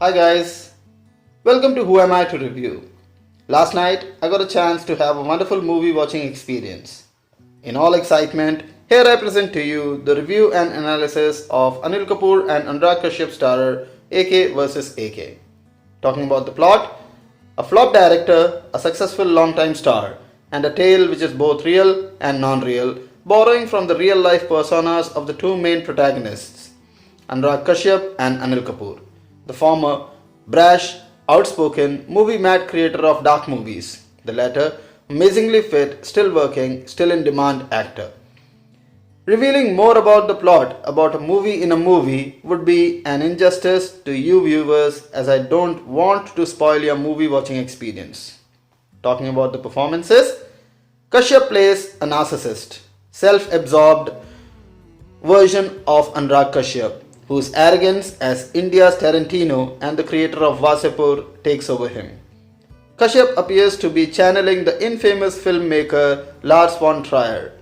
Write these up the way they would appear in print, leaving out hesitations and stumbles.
Hi guys, welcome to Who Am I to Review. Last night I got a chance to have a wonderful movie watching experience. In all excitement, here I present to you the review and analysis of Anil Kapoor and Anurag Kashyap starrer AK vs AK. Talking about the plot, a flop director, a successful long-time star, and a tale which is both real and non-real, borrowing from the real-life personas of the two main protagonists, Anurag Kashyap and Anil Kapoor. The former, brash, outspoken, movie-mad creator of dark movies. The latter, amazingly fit, still working, still in demand actor. Revealing more about the plot about a movie in a movie would be an injustice to you viewers as I don't want to spoil your movie watching experience. Talking about the performances, Kashyap plays a narcissist, self-absorbed version of Anurag Kashyap, whose arrogance as India's Tarantino and the creator of Vasepur takes over him. Kashyap appears to be channeling the infamous filmmaker Lars von Trier.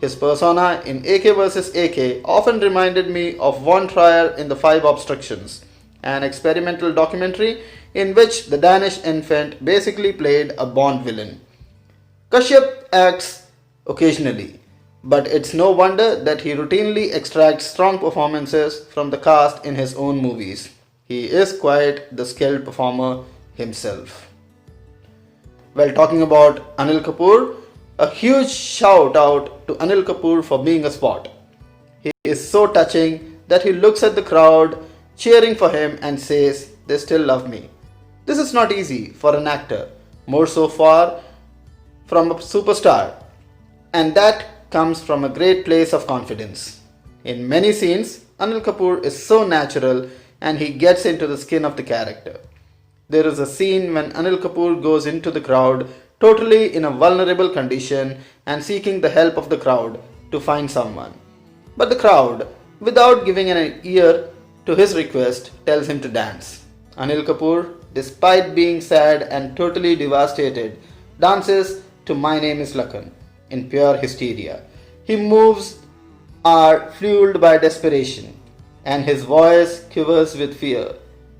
His persona in AK vs AK often reminded me of Von Trier in The Five Obstructions, an experimental documentary in which the Danish infant basically played a Bond villain. Kashyap acts occasionally, but it's no wonder that he routinely extracts strong performances from the cast in his own movies. He is quite the skilled performer himself. While talking about Anil Kapoor, a huge shout out to Anil Kapoor for being a sport. He is so touching that he looks at the crowd cheering for him and says, "They still love me." This is not easy for an actor, more so far from a superstar, and that comes from a great place of confidence. In many scenes, Anil Kapoor is so natural and he gets into the skin of the character. There is a scene when Anil Kapoor goes into the crowd totally in a vulnerable condition and seeking the help of the crowd to find someone. But the crowd, without giving an ear to his request, tells him to dance. Anil Kapoor, despite being sad and totally devastated, dances to My Name is Lakan in pure hysteria. His moves are fueled by desperation and his voice quivers with fear.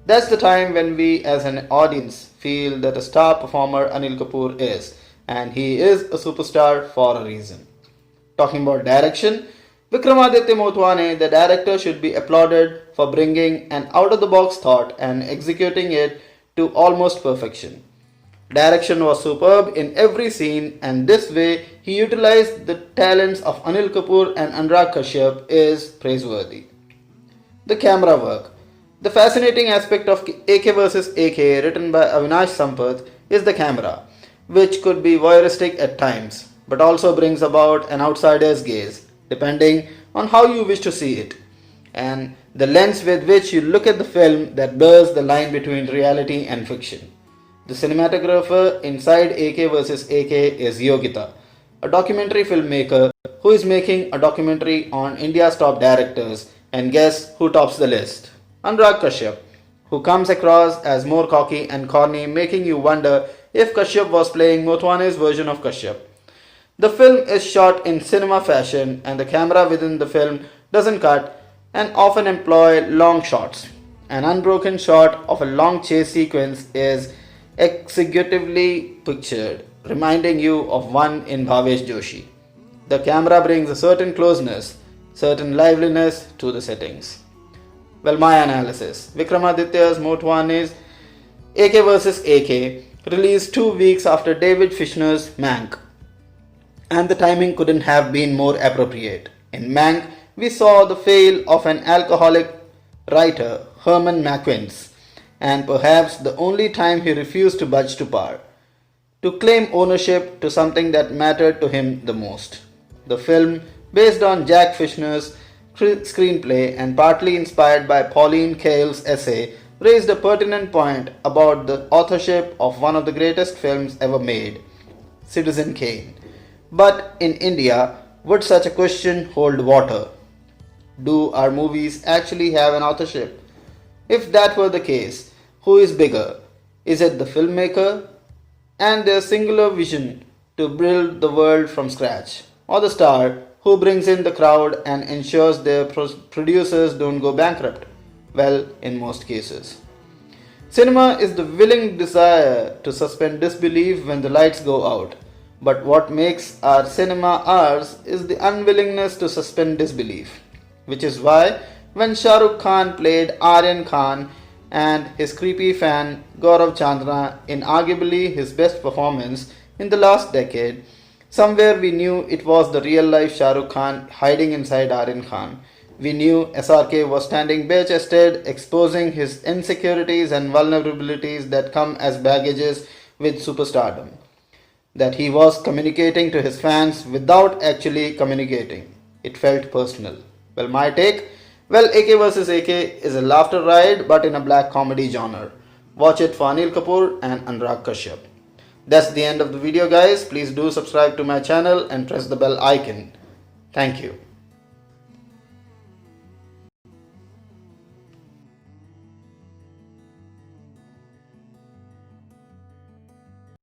That's the time when we as an audience feel that a star performer Anil Kapoor is, and he is a superstar for a reason. Talking about direction, Vikramaditya Motwane, the director, should be applauded for bringing an out-of-the-box thought and executing it to almost perfection. Direction was superb in every scene, and this way he utilized the talents of Anil Kapoor and Anurag Kashyap is praiseworthy. The camera work. The fascinating aspect of AK vs AK written by Avinash Sampath is the camera, which could be voyeuristic at times, but also brings about an outsider's gaze, depending on how you wish to see it, and the lens with which you look at the film that blurs the line between reality and fiction. The cinematographer inside AK vs AK is Yogita, a documentary filmmaker who is making a documentary on India's top directors, and guess who tops the list? Anurag Kashyap, who comes across as more cocky and corny, making you wonder if Kashyap was playing Motwane's version of Kashyap. The film is shot in cinema fashion and the camera within the film doesn't cut and often employ long shots. An unbroken shot of a long chase sequence is executively pictured, reminding you of one in Bhavesh Joshi. The camera brings a certain closeness, certain liveliness to the settings. Well, my analysis. Vikramaditya Motwane's AK vs AK released 2 weeks after David Fincher's Mank, and the timing couldn't have been more appropriate. In Mank, we saw the fail of an alcoholic writer, Herman Macquins, and perhaps the only time he refused to budge to power, to claim ownership to something that mattered to him the most. The film, based on Jack Fisher's screenplay and partly inspired by Pauline Kael's essay, raised a pertinent point about the authorship of one of the greatest films ever made, Citizen Kane. But in India, would such a question hold water? Do our movies actually have an authorship? If that were the case, who is bigger? Is it the filmmaker and their singular vision to build the world from scratch, or the star who brings in the crowd and ensures their producers don't go bankrupt? Well, in most cases. Cinema is the willing desire to suspend disbelief when the lights go out. But what makes our cinema ours is the unwillingness to suspend disbelief. Which is why when Shah Rukh Khan played Aryan Khan and his creepy fan Gaurav Chandra in arguably his best performance in the last decade, somewhere we knew it was the real life Shah Rukh Khan hiding inside Aryan Khan. We knew SRK was standing bare chested, exposing his insecurities and vulnerabilities that come as baggages with superstardom. That he was communicating to his fans without actually communicating. It felt personal. Well, my take? Well, AK vs. AK is a laughter ride but in a black comedy genre. Watch it for Anil Kapoor and Anurag Kashyap. That's the end of the video, guys. Please do subscribe to my channel and press the bell icon. Thank you.